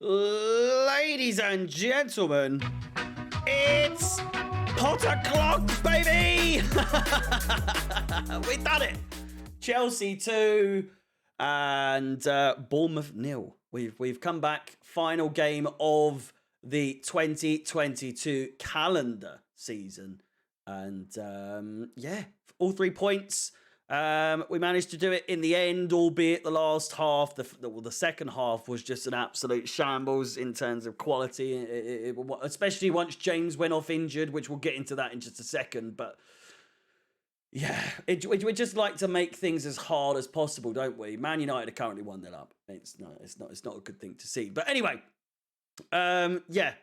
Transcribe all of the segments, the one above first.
Ladies and gentlemen, it's Potter Clock, baby! We've done it! Chelsea 2 and Bournemouth 0. We've come back. Final game of the 2022 calendar season. And yeah, all 3 points. We managed to do it in the end, albeit the last half, the second half was just an absolute shambles in terms of quality, especially once James went off injured, which we'll get into that in just a second. But yeah, we just like to make things as hard as possible, don't we? Man United are currently 1-0 up. It's not a good thing to see. But anyway, yeah.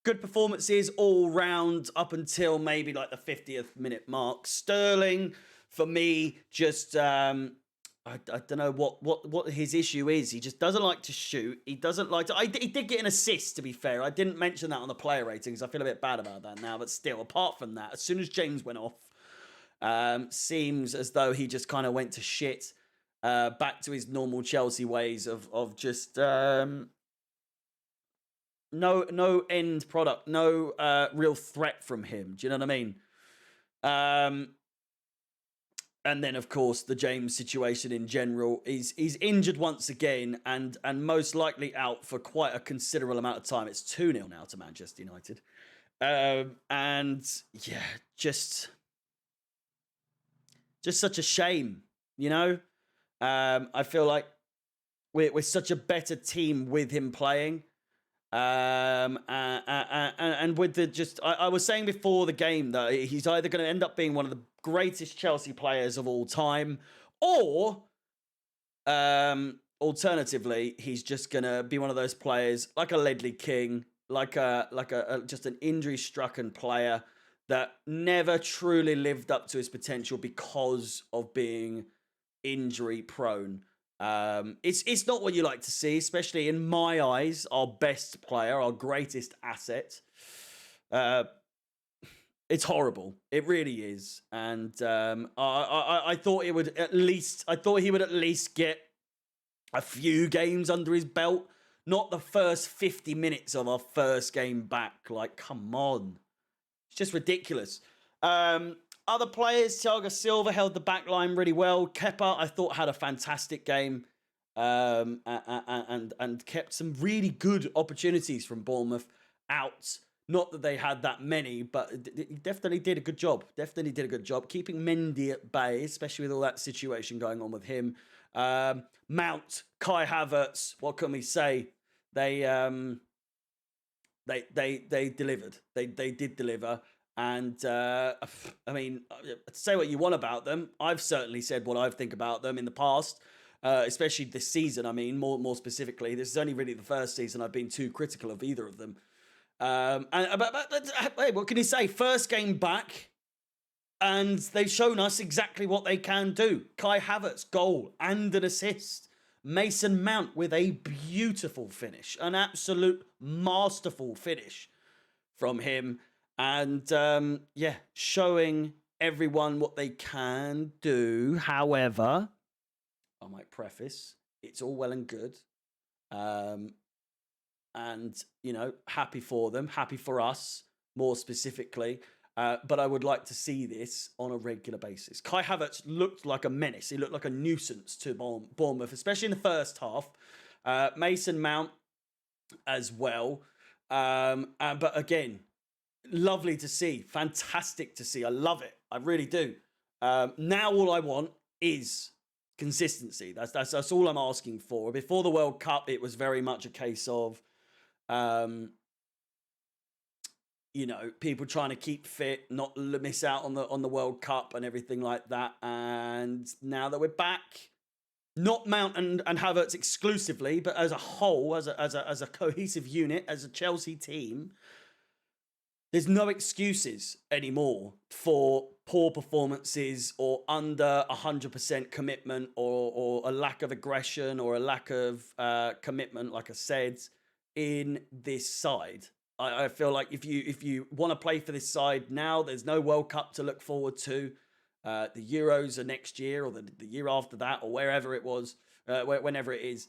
Good performances all round up until maybe like the 50th minute mark. Sterling, for me, just I don't know what his issue is. He just doesn't like to shoot. He doesn't like to. He did get an assist, to be fair. I didn't mention that on the player ratings. I feel a bit bad about that now, but still, apart from that, as soon as James went off, seems as though he just kind of went to shit. Back to his normal Chelsea ways of just. No end product, no real threat from him. Do you know what I mean? And then, of course, the James situation in general. He's injured once again and most likely out for quite a considerable amount of time. It's 2-0 now to Manchester United. And yeah, just such a shame, you know? I feel like we're such a better team with him playing. And with the I was saying before the game that he's either going to end up being one of the greatest Chelsea players of all time, or alternatively, he's just going to be one of those players like a Ledley King, like a just an injury-stricken player that never truly lived up to his potential because of being injury-prone. It's not what you like to see, especially in my eyes, our best player, our greatest asset. It's horrible. It really is. And I thought he would at least get a few games under his belt, not the first 50 minutes of our first game back. Like, come on. It's just ridiculous. Other players, Thiago Silva held the back line really well. Kepa, I thought, had a fantastic game and kept some really good opportunities from Bournemouth out. Not that they had that many, but he definitely did a good job. Keeping Mendy at bay, especially with all that situation going on with him. Mount, Kai Havertz, what can we say? They delivered. They did deliver. And, I mean, say what you want about them. I've certainly said what I think about them in the past, especially this season. I mean, more specifically, this is only really the first season I've been too critical of either of them. Hey, what can you say? First game back, and they've shown us exactly what they can do. Kai Havertz, goal and an assist. Mason Mount with a beautiful finish, an absolute masterful finish from him. And, yeah, showing everyone what they can do. However, I might preface, it's all well and good. And, you know, happy for them, happy for us, more specifically. But I would like to see this on a regular basis. Kai Havertz looked like a menace. He looked like a nuisance to Bournemouth, especially in the first half. Mason Mount as well. But again, lovely to see. Fantastic to see. I love it. I really do. Now all I want is consistency. That's all I'm asking for. Before the World Cup, it was very much a case of, you know, people trying to keep fit, not miss out on the World Cup and everything like that. And now that we're back, not Mount and Havertz exclusively, but as a whole, as a cohesive unit, as a Chelsea team, there's no excuses anymore for poor performances or under 100% commitment or a lack of aggression or a lack of commitment, like I said, in this side. I feel like if you want to play for this side now, there's no World Cup to look forward to. The Euros are next year or the year after that or wherever it was, whenever it is.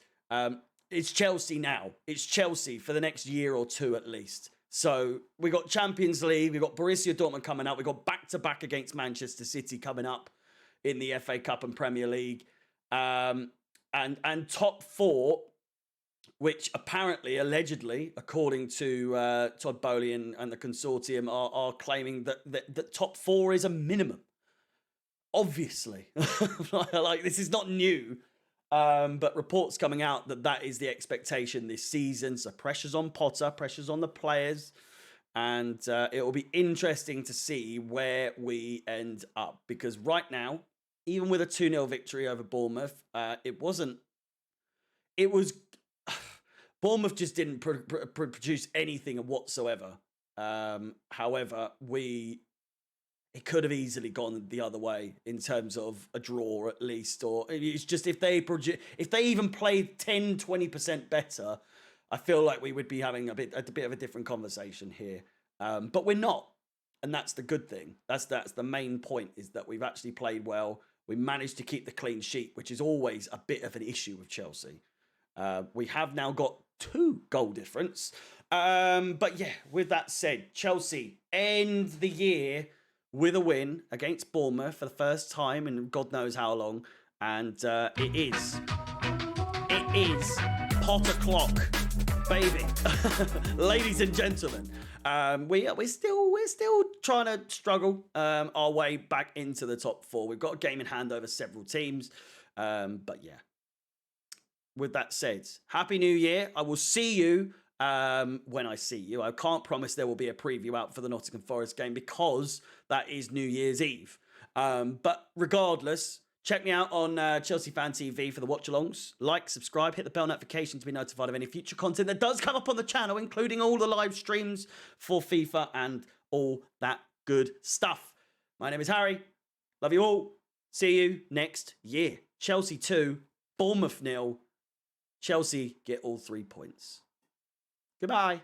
it's Chelsea now. It's Chelsea for the next year or two at least. So we got Champions League, we got Borussia Dortmund coming up, we got back-to-back against Manchester City coming up in the FA Cup and Premier League, and top four, which apparently, allegedly, according to Todd Bowley and the consortium, are claiming that top four is a minimum. Obviously, like this is not new. But reports coming out that is the expectation this season. So pressure's on Potter, pressure's on the players. And it will be interesting to see where we end up. Because right now, even with a 2-0 victory over Bournemouth, Bournemouth just didn't produce anything whatsoever. However, it could have easily gone the other way in terms of a draw at least, or it's just if they even played 10-20% better, I feel like we would be having a bit of a different conversation here. But we're not, and that's the good thing. That's the main point, is that we've actually played well. We managed to keep the clean sheet, which is always a bit of an issue with Chelsea. We have now got 2 goal difference. But yeah, with that said, Chelsea end the year with a win against Bournemouth for the first time in God knows how long. And it is Potter clock, baby. Ladies and gentlemen, we're still trying to struggle our way back into the top 4. We've got a game in hand over several teams. But yeah, with that said, Happy New Year. I will see you when I see you. I can't promise there will be a preview out for the Nottingham Forest game because that is New Year's Eve. But regardless, check me out on Chelsea Fan TV for the watch-alongs. Like, subscribe, hit the bell notification to be notified of any future content that does come up on the channel, including all the live streams for FIFA and all that good stuff. My name is Harry. Love you all. See you next year. Chelsea 2, Bournemouth 0. Chelsea get all 3 points. Goodbye.